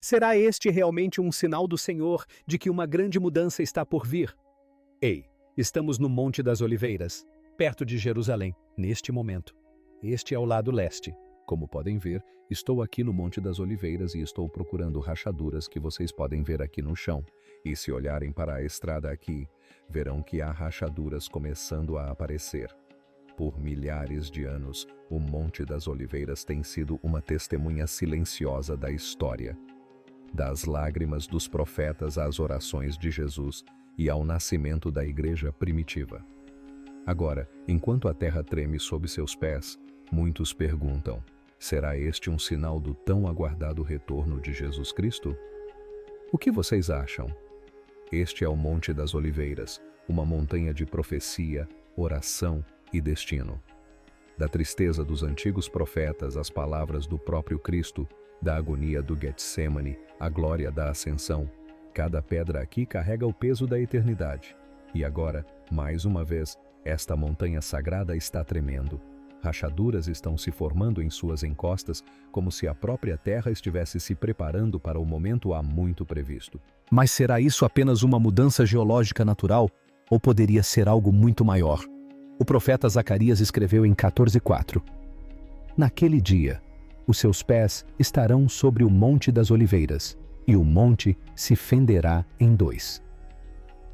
Será este realmente um sinal do Senhor de que uma grande mudança está por vir? Ei, estamos no Monte das Oliveiras, perto de Jerusalém, neste momento. Este é o lado leste. Como podem ver, estou aqui no Monte das Oliveiras e estou procurando rachaduras que vocês podem ver aqui no chão. E se olharem para a estrada aqui, verão que há rachaduras começando a aparecer. Por milhares de anos, o Monte das Oliveiras tem sido uma testemunha silenciosa da história. Das lágrimas dos profetas às orações de Jesus e ao nascimento da igreja primitiva. Agora, enquanto a terra treme sob seus pés, muitos perguntam: será este um sinal do tão aguardado retorno de Jesus Cristo? O que vocês acham? Este é o Monte das Oliveiras, uma montanha de profecia, oração e destino. Da tristeza dos antigos profetas às palavras do próprio Cristo, da agonia do Getsêmani à glória da ascensão, cada pedra aqui carrega o peso da eternidade. E agora, mais uma vez, esta montanha sagrada está tremendo. Rachaduras estão se formando em suas encostas, como se a própria terra estivesse se preparando para o momento há muito previsto. Mas será isso apenas uma mudança geológica natural? Ou poderia ser algo muito maior? O profeta Zacarias escreveu em 14:4. Naquele dia, os seus pés estarão sobre o Monte das Oliveiras, e o monte se fenderá em dois.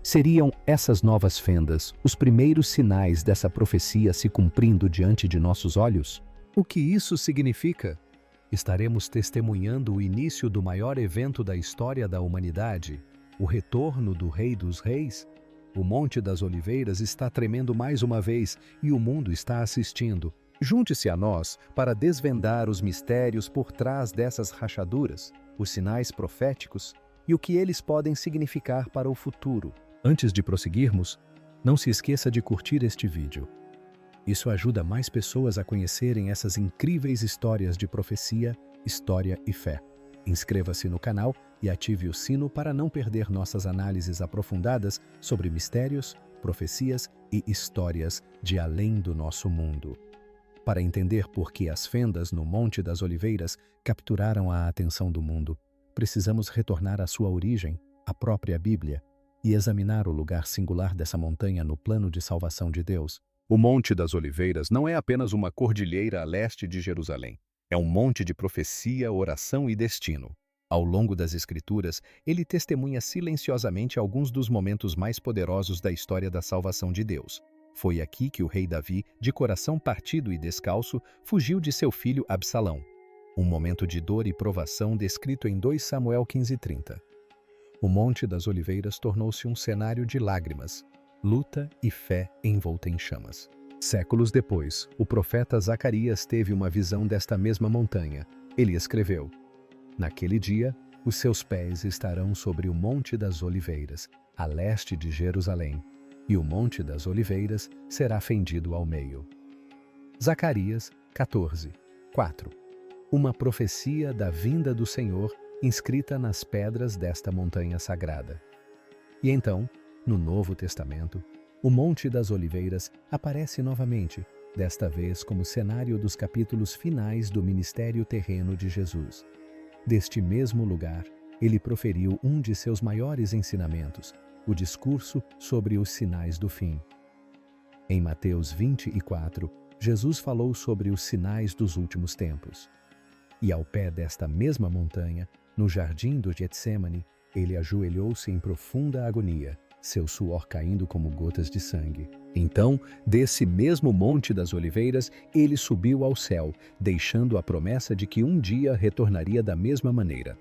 Seriam essas novas fendas os primeiros sinais dessa profecia se cumprindo diante de nossos olhos? O que isso significa? Estaremos testemunhando o início do maior evento da história da humanidade, o retorno do Rei dos Reis? O Monte das Oliveiras está tremendo mais uma vez e o mundo está assistindo. Junte-se a nós para desvendar os mistérios por trás dessas rachaduras, os sinais proféticos e o que eles podem significar para o futuro. Antes de prosseguirmos, não se esqueça de curtir este vídeo. Isso ajuda mais pessoas a conhecerem essas incríveis histórias de profecia, história e fé. Inscreva-se no canal e ative o sino para não perder nossas análises aprofundadas sobre mistérios, profecias e histórias de além do nosso mundo. Para entender por que as fendas no Monte das Oliveiras capturaram a atenção do mundo, precisamos retornar à sua origem, a própria Bíblia, e examinar o lugar singular dessa montanha no plano de salvação de Deus. O Monte das Oliveiras não é apenas uma cordilheira a leste de Jerusalém. É um monte de profecia, oração e destino. Ao longo das Escrituras, ele testemunha silenciosamente alguns dos momentos mais poderosos da história da salvação de Deus. Foi aqui que o rei Davi, de coração partido e descalço, fugiu de seu filho Absalão. Um momento de dor e provação descrito em 2 Samuel 15:30. O Monte das Oliveiras tornou-se um cenário de lágrimas, luta e fé envolta em chamas. Séculos depois, o profeta Zacarias teve uma visão desta mesma montanha. Ele escreveu: naquele dia, os seus pés estarão sobre o Monte das Oliveiras, a leste de Jerusalém, e o Monte das Oliveiras será fendido ao meio. Zacarias 14:4. Uma profecia da vinda do Senhor inscrita nas pedras desta montanha sagrada. E então, no Novo Testamento, o Monte das Oliveiras aparece novamente, desta vez como cenário dos capítulos finais do ministério terreno de Jesus. Deste mesmo lugar, ele proferiu um de seus maiores ensinamentos, o discurso sobre os sinais do fim. Em Mateus 24, Jesus falou sobre os sinais dos últimos tempos. E ao pé desta mesma montanha, no jardim do Getsêmani, ele ajoelhou-se em profunda agonia, seu suor caindo como gotas de sangue. Então, desse mesmo Monte das Oliveiras, ele subiu ao céu, deixando a promessa de que um dia retornaria da mesma maneira.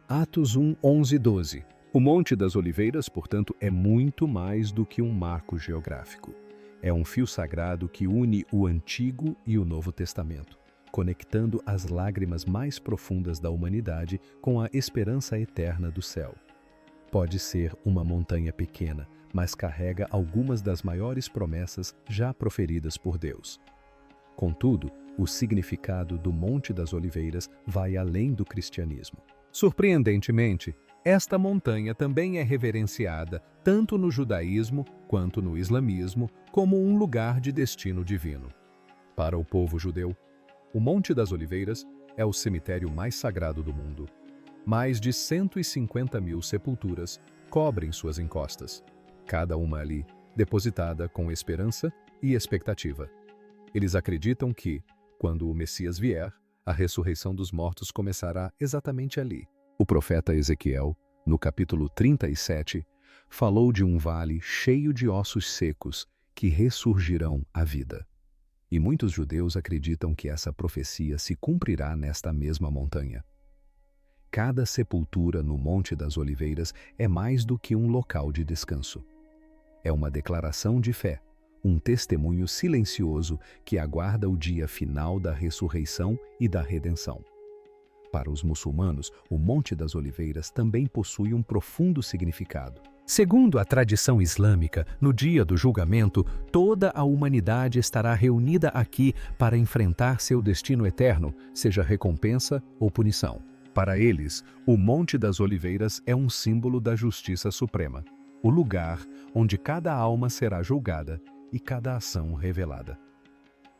Atos 1:11-12. O Monte das Oliveiras, portanto, é muito mais do que um marco geográfico. É um fio sagrado que une o Antigo e o Novo Testamento, conectando as lágrimas mais profundas da humanidade com a esperança eterna do céu. Pode ser uma montanha pequena, mas carrega algumas das maiores promessas já proferidas por Deus. Contudo, o significado do Monte das Oliveiras vai além do cristianismo. Surpreendentemente, esta montanha também é reverenciada tanto no judaísmo quanto no islamismo como um lugar de destino divino. Para o povo judeu, o Monte das Oliveiras é o cemitério mais sagrado do mundo. Mais de 150.000 sepulturas cobrem suas encostas, cada uma ali depositada com esperança e expectativa. Eles acreditam que, quando o Messias vier, a ressurreição dos mortos começará exatamente ali. O profeta Ezequiel, no capítulo 37, falou de um vale cheio de ossos secos que ressurgirão à vida. E muitos judeus acreditam que essa profecia se cumprirá nesta mesma montanha. Cada sepultura no Monte das Oliveiras é mais do que um local de descanso. É uma declaração de fé, um testemunho silencioso que aguarda o dia final da ressurreição e da redenção. Para os muçulmanos, o Monte das Oliveiras também possui um profundo significado. Segundo a tradição islâmica, no dia do julgamento, toda a humanidade estará reunida aqui para enfrentar seu destino eterno, seja recompensa ou punição. Para eles, o Monte das Oliveiras é um símbolo da justiça suprema, o lugar onde cada alma será julgada e cada ação revelada.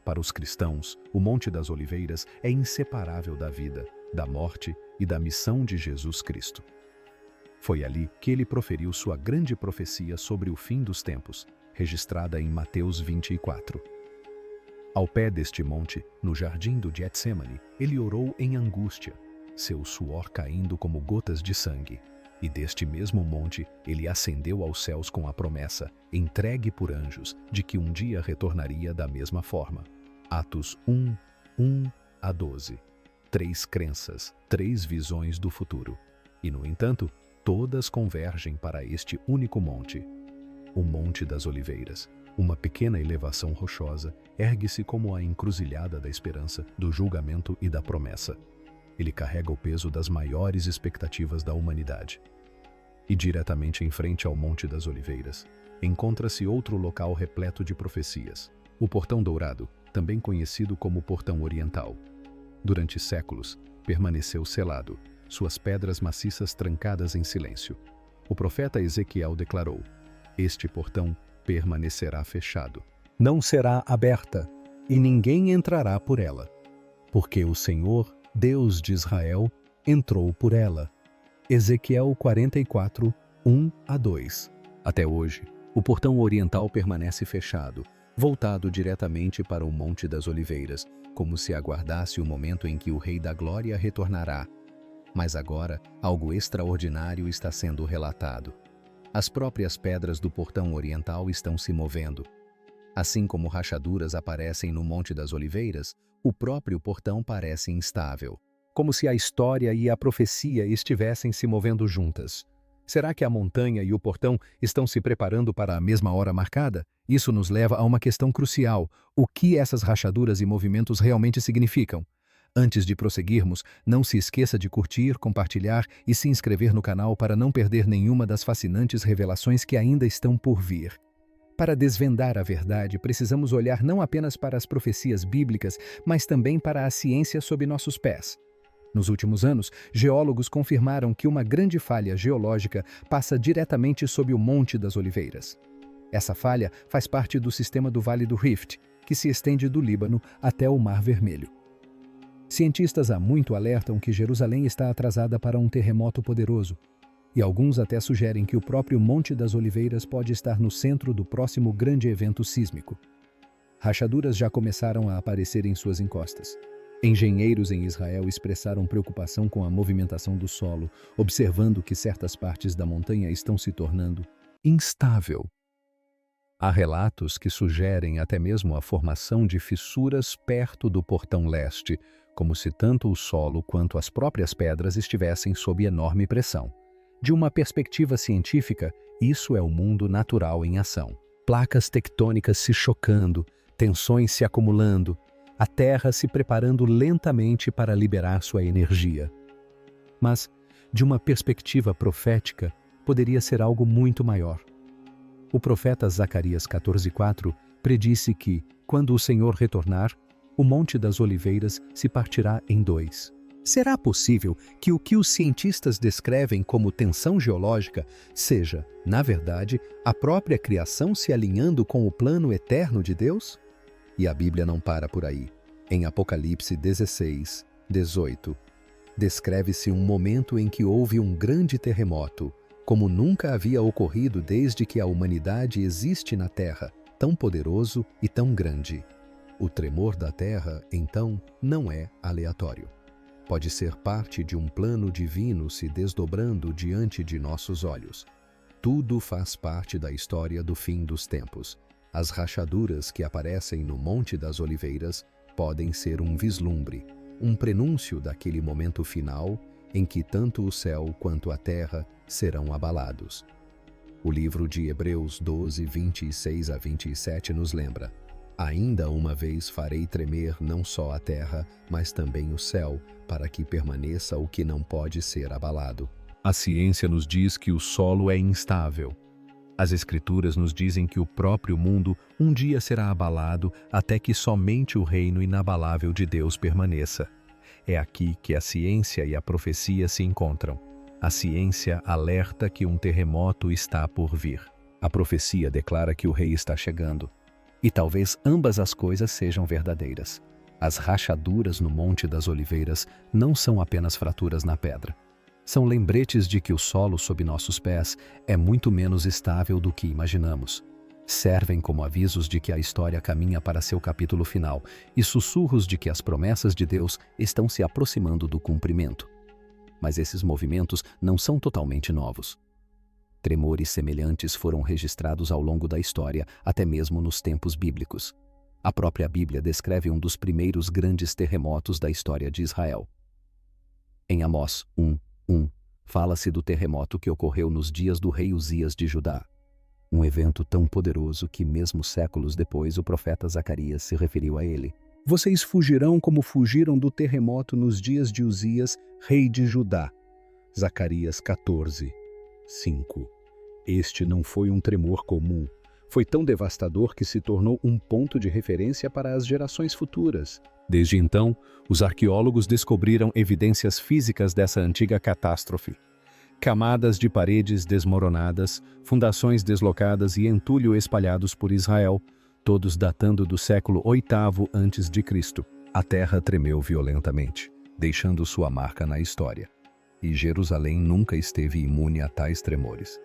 Para os cristãos, o Monte das Oliveiras é inseparável da vida, da morte e da missão de Jesus Cristo. Foi ali que ele proferiu sua grande profecia sobre o fim dos tempos, registrada em Mateus 24. Ao pé deste monte, no jardim do Getsemane, ele orou em angústia, seu suor caindo como gotas de sangue. E deste mesmo monte, ele ascendeu aos céus com a promessa, entregue por anjos, de que um dia retornaria da mesma forma. Atos 1, 1-12. 3 crenças, 3 visões do futuro. E, no entanto, todas convergem para este único monte. O Monte das Oliveiras, uma pequena elevação rochosa, ergue-se como a encruzilhada da esperança, do julgamento e da promessa. Ele carrega o peso das maiores expectativas da humanidade. E diretamente em frente ao Monte das Oliveiras, encontra-se outro local repleto de profecias, o Portão Dourado, também conhecido como Portão Oriental. Durante séculos, permaneceu selado, suas pedras maciças trancadas em silêncio. O profeta Ezequiel declarou: este portão permanecerá fechado. Não será aberta, e ninguém entrará por ela, porque o Senhor, Deus de Israel, entrou por ela. Ezequiel 44, 1-2. Até hoje, o portão oriental permanece fechado, voltado diretamente para o Monte das Oliveiras, como se aguardasse o momento em que o Rei da Glória retornará. Mas agora, algo extraordinário está sendo relatado. As próprias pedras do portão oriental estão se movendo. Assim como rachaduras aparecem no Monte das Oliveiras, o próprio portão parece instável, como se a história e a profecia estivessem se movendo juntas. Será que a montanha e o portão estão se preparando para a mesma hora marcada? Isso nos leva a uma questão crucial: o que essas rachaduras e movimentos realmente significam? Antes de prosseguirmos, não se esqueça de curtir, compartilhar e se inscrever no canal para não perder nenhuma das fascinantes revelações que ainda estão por vir. Para desvendar a verdade, precisamos olhar não apenas para as profecias bíblicas, mas também para a ciência sob nossos pés. Nos últimos anos, geólogos confirmaram que uma grande falha geológica passa diretamente sob o Monte das Oliveiras. Essa falha faz parte do sistema do Vale do Rift, que se estende do Líbano até o Mar Vermelho. Cientistas há muito alertam que Jerusalém está atrasada para um terremoto poderoso, e alguns até sugerem que o próprio Monte das Oliveiras pode estar no centro do próximo grande evento sísmico. Rachaduras já começaram a aparecer em suas encostas. Engenheiros em Israel expressaram preocupação com a movimentação do solo, observando que certas partes da montanha estão se tornando instável. Há relatos que sugerem até mesmo a formação de fissuras perto do portão leste, como se tanto o solo quanto as próprias pedras estivessem sob enorme pressão. De uma perspectiva científica, isso é o mundo natural em ação. Placas tectônicas se chocando, tensões se acumulando, a Terra se preparando lentamente para liberar sua energia. Mas, de uma perspectiva profética, poderia ser algo muito maior. O profeta Zacarias 14:4 predisse que, quando o Senhor retornar, o Monte das Oliveiras se partirá em 2. Será possível que o que os cientistas descrevem como tensão geológica seja, na verdade, a própria criação se alinhando com o plano eterno de Deus? E a Bíblia não para por aí. Em Apocalipse 16:18, Descreve-se um momento em que houve um grande terremoto, como nunca havia ocorrido desde que a humanidade existe na Terra, tão poderoso e tão grande. O tremor da Terra, então, não é aleatório. Pode ser parte de um plano divino se desdobrando diante de nossos olhos. Tudo faz parte da história do fim dos tempos. As rachaduras que aparecem no Monte das Oliveiras podem ser um vislumbre, um prenúncio daquele momento final em que tanto o céu quanto a terra serão abalados. O livro de Hebreus 12, 26 a 27 nos lembra: ainda uma vez farei tremer não só a terra, mas também o céu, para que permaneça o que não pode ser abalado. A ciência nos diz que o solo é instável. As Escrituras nos dizem que o próprio mundo um dia será abalado até que somente o reino inabalável de Deus permaneça. É aqui que a ciência e a profecia se encontram. A ciência alerta que um terremoto está por vir. A profecia declara que o rei está chegando. E talvez ambas as coisas sejam verdadeiras. As rachaduras no Monte das Oliveiras não são apenas fraturas na pedra. São lembretes de que o solo sob nossos pés é muito menos estável do que imaginamos. Servem como avisos de que a história caminha para seu capítulo final e sussurros de que as promessas de Deus estão se aproximando do cumprimento. Mas esses movimentos não são totalmente novos. Tremores semelhantes foram registrados ao longo da história, até mesmo nos tempos bíblicos. A própria Bíblia descreve um dos primeiros grandes terremotos da história de Israel. Em Amós 1:1, fala-se do terremoto que ocorreu nos dias do rei Uzias de Judá. Um evento tão poderoso que mesmo séculos depois o profeta Zacarias se referiu a ele. Vocês fugirão como fugiram do terremoto nos dias de Uzias, rei de Judá. Zacarias 14:5. Este não foi um tremor comum. Foi tão devastador que se tornou um ponto de referência para as gerações futuras. Desde então, os arqueólogos descobriram evidências físicas dessa antiga catástrofe. Camadas de paredes desmoronadas, fundações deslocadas e entulho espalhados por Israel, todos datando do século VIII a.C. A terra tremeu violentamente, deixando sua marca na história. E Jerusalém nunca esteve imune a tais tremores.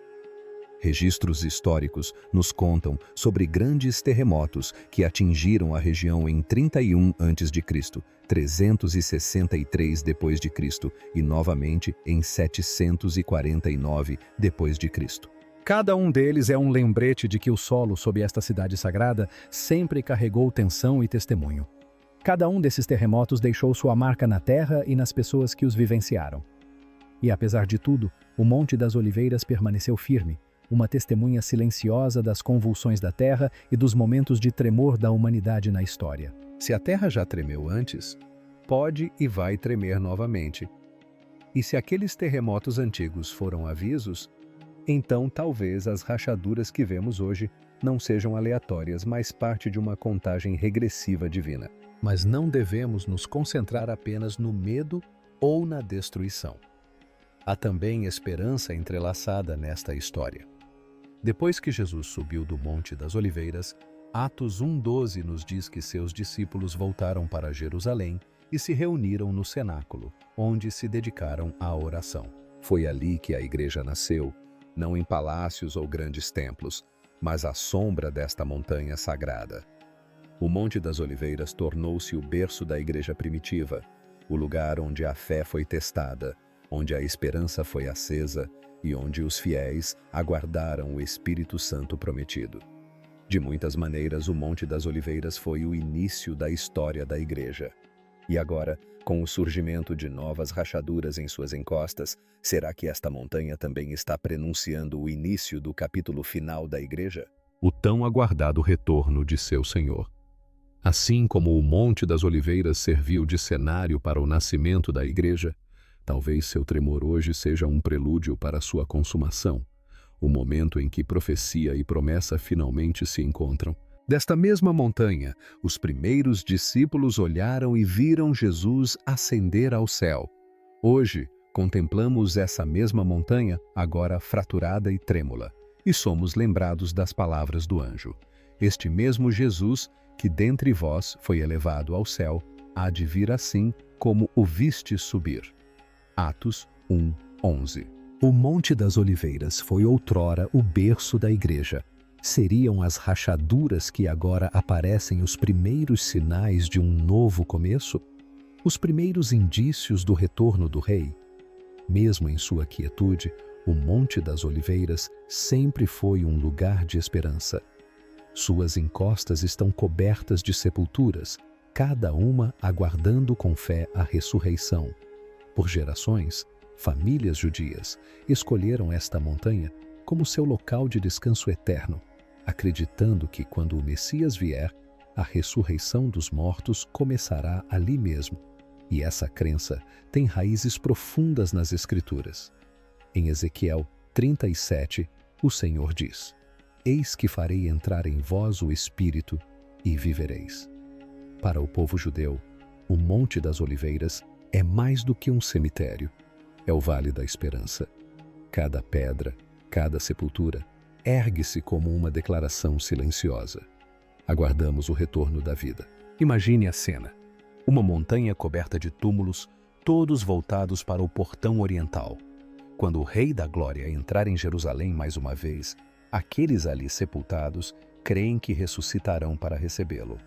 Registros históricos nos contam sobre grandes terremotos que atingiram a região em 31 a.C., 363 d.C. e novamente em 749 d.C. Cada um deles é um lembrete de que o solo sob esta cidade sagrada sempre carregou tensão e testemunho. Cada um desses terremotos deixou sua marca na terra e nas pessoas que os vivenciaram. E apesar de tudo, o Monte das Oliveiras permaneceu firme, uma testemunha silenciosa das convulsões da Terra e dos momentos de tremor da humanidade na história. Se a Terra já tremeu antes, pode e vai tremer novamente. E se aqueles terremotos antigos foram avisos, então talvez as rachaduras que vemos hoje não sejam aleatórias, mas parte de uma contagem regressiva divina. Mas não devemos nos concentrar apenas no medo ou na destruição. Há também esperança entrelaçada nesta história. Depois que Jesus subiu do Monte das Oliveiras, Atos 1:12 nos diz que seus discípulos voltaram para Jerusalém e se reuniram no cenáculo, onde se dedicaram à oração. Foi ali que a igreja nasceu, não em palácios ou grandes templos, mas à sombra desta montanha sagrada. O Monte das Oliveiras tornou-se o berço da igreja primitiva, o lugar onde a fé foi testada, onde a esperança foi acesa e onde os fiéis aguardaram o Espírito Santo prometido. De muitas maneiras, o Monte das Oliveiras foi o início da história da igreja. E agora, com o surgimento de novas rachaduras em suas encostas, será que esta montanha também está prenunciando o início do capítulo final da igreja? O tão aguardado retorno de seu Senhor. Assim como o Monte das Oliveiras serviu de cenário para o nascimento da igreja, talvez seu tremor hoje seja um prelúdio para sua consumação, o momento em que profecia e promessa finalmente se encontram. Desta mesma montanha, os primeiros discípulos olharam e viram Jesus ascender ao céu. Hoje, contemplamos essa mesma montanha, agora fraturada e trêmula, e somos lembrados das palavras do anjo. Este mesmo Jesus, que dentre vós foi elevado ao céu, há de vir assim como o viste subir. Atos 1:11. O Monte das Oliveiras foi outrora o berço da igreja. Seriam as rachaduras que agora aparecem os primeiros sinais de um novo começo? Os primeiros indícios do retorno do rei? Mesmo em sua quietude, o Monte das Oliveiras sempre foi um lugar de esperança. Suas encostas estão cobertas de sepulturas, cada uma aguardando com fé a ressurreição. Por gerações, famílias judias escolheram esta montanha como seu local de descanso eterno, acreditando que quando o Messias vier, a ressurreição dos mortos começará ali mesmo. E essa crença tem raízes profundas nas Escrituras. Em Ezequiel 37, o Senhor diz: Eis que farei entrar em vós o Espírito e vivereis. Para o povo judeu, o Monte das Oliveiras é mais do que um cemitério. É o Vale da Esperança. Cada pedra, cada sepultura, ergue-se como uma declaração silenciosa. Aguardamos o retorno da vida. Imagine a cena. Uma montanha coberta de túmulos, todos voltados para o portão oriental. Quando o Rei da Glória entrar em Jerusalém mais uma vez, aqueles ali sepultados creem que ressuscitarão para recebê-lo.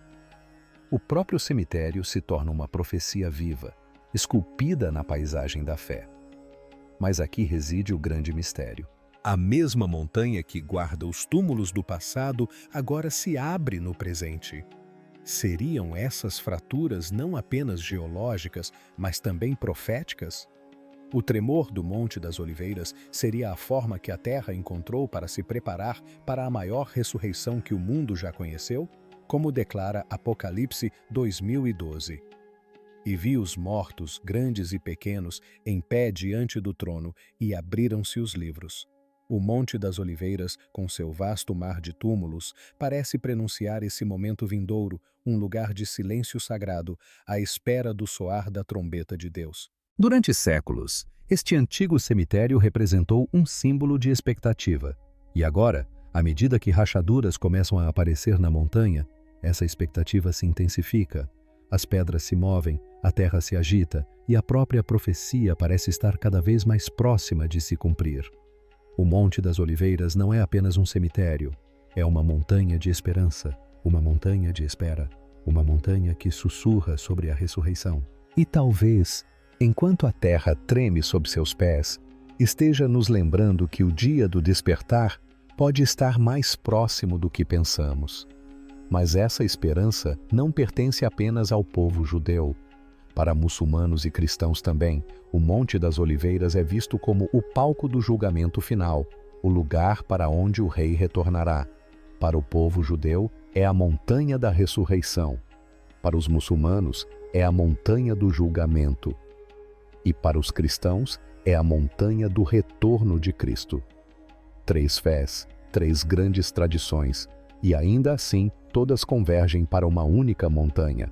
O próprio cemitério se torna uma profecia viva, esculpida na paisagem da fé. Mas aqui reside o grande mistério. A mesma montanha que guarda os túmulos do passado agora se abre no presente. Seriam essas fraturas não apenas geológicas, mas também proféticas? O tremor do Monte das Oliveiras seria a forma que a Terra encontrou para se preparar para a maior ressurreição que o mundo já conheceu? Como declara Apocalipse 2012. E vi os mortos, grandes e pequenos, em pé diante do trono, e abriram-se os livros. O Monte das Oliveiras, com seu vasto mar de túmulos, parece prenunciar esse momento vindouro, um lugar de silêncio sagrado, à espera do soar da trombeta de Deus. Durante séculos, este antigo cemitério representou um símbolo de expectativa. E agora, à medida que rachaduras começam a aparecer na montanha, essa expectativa se intensifica. As pedras se movem, a terra se agita e a própria profecia parece estar cada vez mais próxima de se cumprir. O Monte das Oliveiras não é apenas um cemitério, é uma montanha de esperança, uma montanha de espera, uma montanha que sussurra sobre a ressurreição. E talvez, enquanto a terra treme sob seus pés, esteja nos lembrando que o dia do despertar pode estar mais próximo do que pensamos. Mas essa esperança não pertence apenas ao povo judeu. Para muçulmanos e cristãos também, o Monte das Oliveiras é visto como o palco do julgamento final, o lugar para onde o rei retornará. Para o povo judeu, é a montanha da ressurreição. Para os muçulmanos, é a montanha do julgamento. E para os cristãos, é a montanha do retorno de Cristo. 3 fés, 3 grandes tradições, e ainda assim todas convergem para uma única montanha.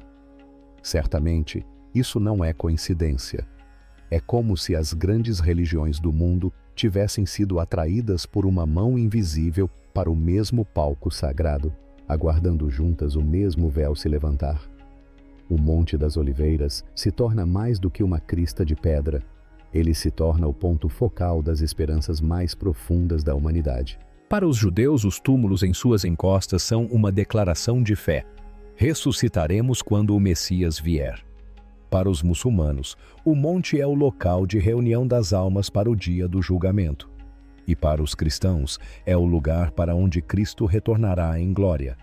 Certamente, isso não é coincidência. É como se as grandes religiões do mundo tivessem sido atraídas por uma mão invisível para o mesmo palco sagrado, aguardando juntas o mesmo véu se levantar. O Monte das Oliveiras se torna mais do que uma crista de pedra. Ele se torna o ponto focal das esperanças mais profundas da humanidade. Para os judeus, os túmulos em suas encostas são uma declaração de fé. Ressuscitaremos quando o Messias vier. Para os muçulmanos, o monte é o local de reunião das almas para o dia do julgamento. E para os cristãos, é o lugar para onde Cristo retornará em glória.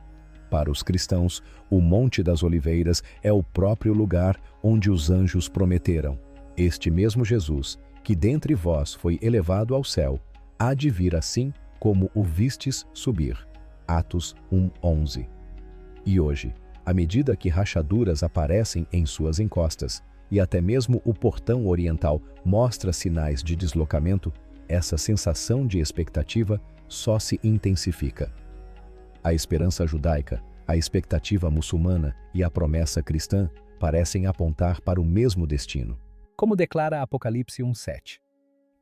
Para os cristãos, o Monte das Oliveiras é o próprio lugar onde os anjos prometeram: este mesmo Jesus, que dentre vós foi elevado ao céu, há de vir assim como o vistes subir. Atos 1:11. E hoje, à medida que rachaduras aparecem em suas encostas, e até mesmo o portão oriental mostra sinais de deslocamento, essa sensação de expectativa só se intensifica. A esperança judaica, a expectativa muçulmana e a promessa cristã parecem apontar para o mesmo destino. Como declara Apocalipse 1:7.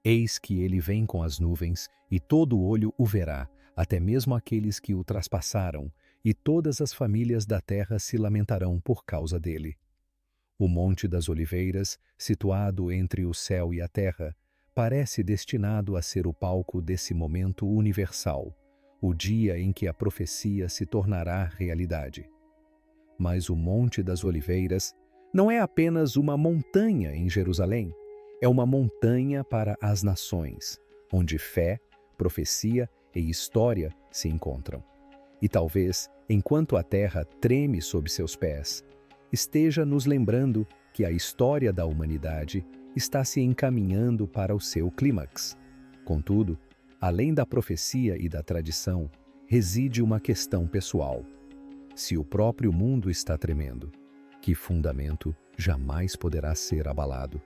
Eis que ele vem com as nuvens, e todo olho o verá, até mesmo aqueles que o traspassaram, e todas as famílias da terra se lamentarão por causa dele. O Monte das Oliveiras, situado entre o céu e a terra, parece destinado a ser o palco desse momento universal, o dia em que a profecia se tornará realidade. Mas o Monte das Oliveiras não é apenas uma montanha em Jerusalém, é uma montanha para as nações, onde fé, profecia e história se encontram. E talvez, enquanto a terra treme sob seus pés, esteja nos lembrando que a história da humanidade está se encaminhando para o seu clímax. Contudo, além da profecia e da tradição, reside uma questão pessoal. Se o próprio mundo está tremendo, que fundamento jamais poderá ser abalado?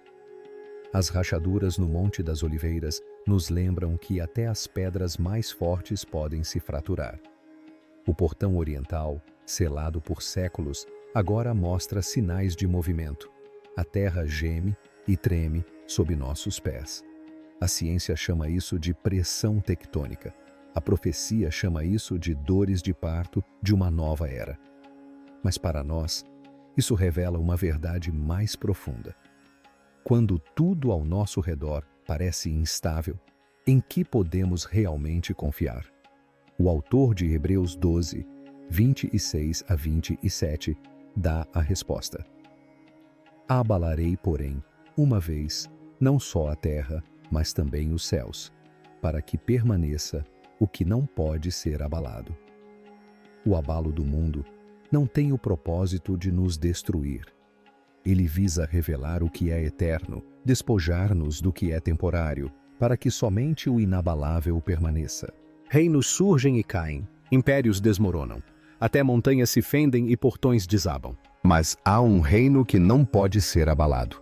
As rachaduras no Monte das Oliveiras nos lembram que até as pedras mais fortes podem se fraturar. O portão oriental, selado por séculos, agora mostra sinais de movimento. A terra geme e treme sob nossos pés. A ciência chama isso de pressão tectônica. A profecia chama isso de dores de parto de uma nova era. Mas para nós, isso revela uma verdade mais profunda. Quando tudo ao nosso redor parece instável, em que podemos realmente confiar? O autor de Hebreus 12, 26 a 27, dá a resposta. Abalarei, porém, uma vez, não só a terra, mas também os céus, para que permaneça o que não pode ser abalado. O abalo do mundo não tem o propósito de nos destruir. Ele visa revelar o que é eterno, despojar-nos do que é temporário, para que somente o inabalável permaneça. Reinos surgem e caem, impérios desmoronam, até montanhas se fendem e portões desabam. Mas há um reino que não pode ser abalado: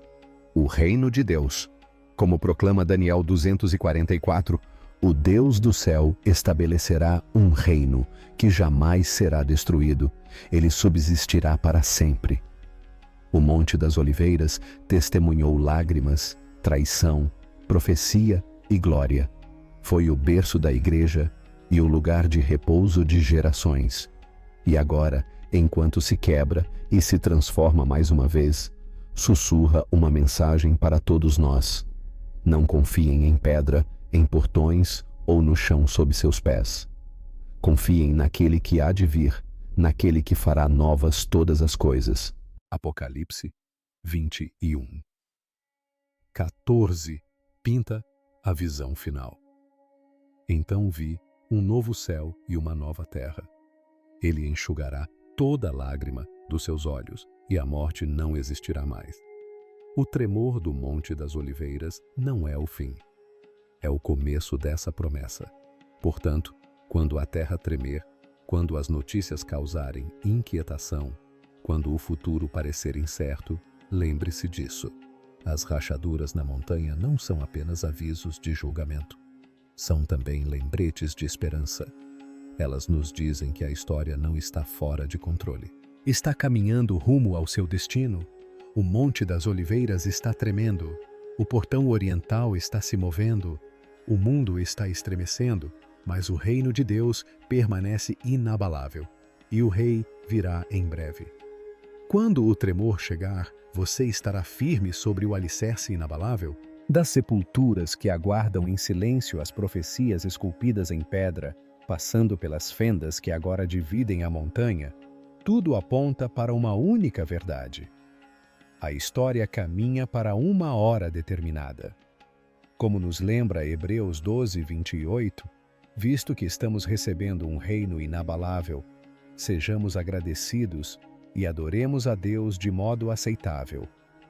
o reino de Deus. Como proclama Daniel 244, o Deus do céu estabelecerá um reino que jamais será destruído. Ele subsistirá para sempre. O Monte das Oliveiras testemunhou lágrimas, traição, profecia e glória. Foi o berço da igreja e o lugar de repouso de gerações. E agora, enquanto se quebra e se transforma mais uma vez, sussurra uma mensagem para todos nós: não confiem em pedra, em portões ou no chão sob seus pés. Confiem naquele que há de vir, naquele que fará novas todas as coisas. Apocalipse 21. 14. Pinta a visão final. Então vi um novo céu e uma nova terra. Ele enxugará toda lágrima dos seus olhos, e a morte não existirá mais. O tremor do Monte das Oliveiras não é o fim. É o começo dessa promessa. Portanto, quando a terra tremer, quando as notícias causarem inquietação, quando o futuro parecer incerto, lembre-se disso. As rachaduras na montanha não são apenas avisos de julgamento. São também lembretes de esperança. Elas nos dizem que a história não está fora de controle. Está caminhando rumo ao seu destino. O Monte das Oliveiras está tremendo. O portão oriental está se movendo. O mundo está estremecendo, mas o reino de Deus permanece inabalável. E o rei virá em breve. Quando o tremor chegar, você estará firme sobre o alicerce inabalável? Das sepulturas que aguardam em silêncio as profecias esculpidas em pedra, passando pelas fendas que agora dividem a montanha, tudo aponta para uma única verdade. A história caminha para uma hora determinada. Como nos lembra Hebreus 12, 28, visto que estamos recebendo um reino inabalável, sejamos agradecidos e adoremos a Deus de modo aceitável,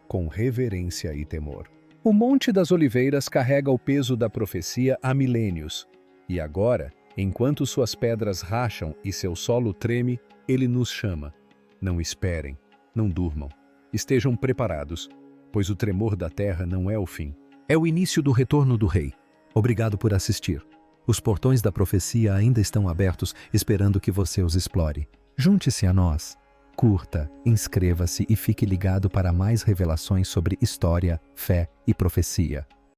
com reverência e temor. O Monte das Oliveiras carrega o peso da profecia há milênios, e agora, enquanto suas pedras racham e seu solo treme, ele nos chama. Não esperem, não durmam, estejam preparados, pois o tremor da terra não é o fim. É o início do retorno do Rei. Obrigado por assistir. Os portões da profecia ainda estão abertos, esperando que você os explore. Junte-se a nós. Curta, inscreva-se e fique ligado para mais revelações sobre história, fé e profecia.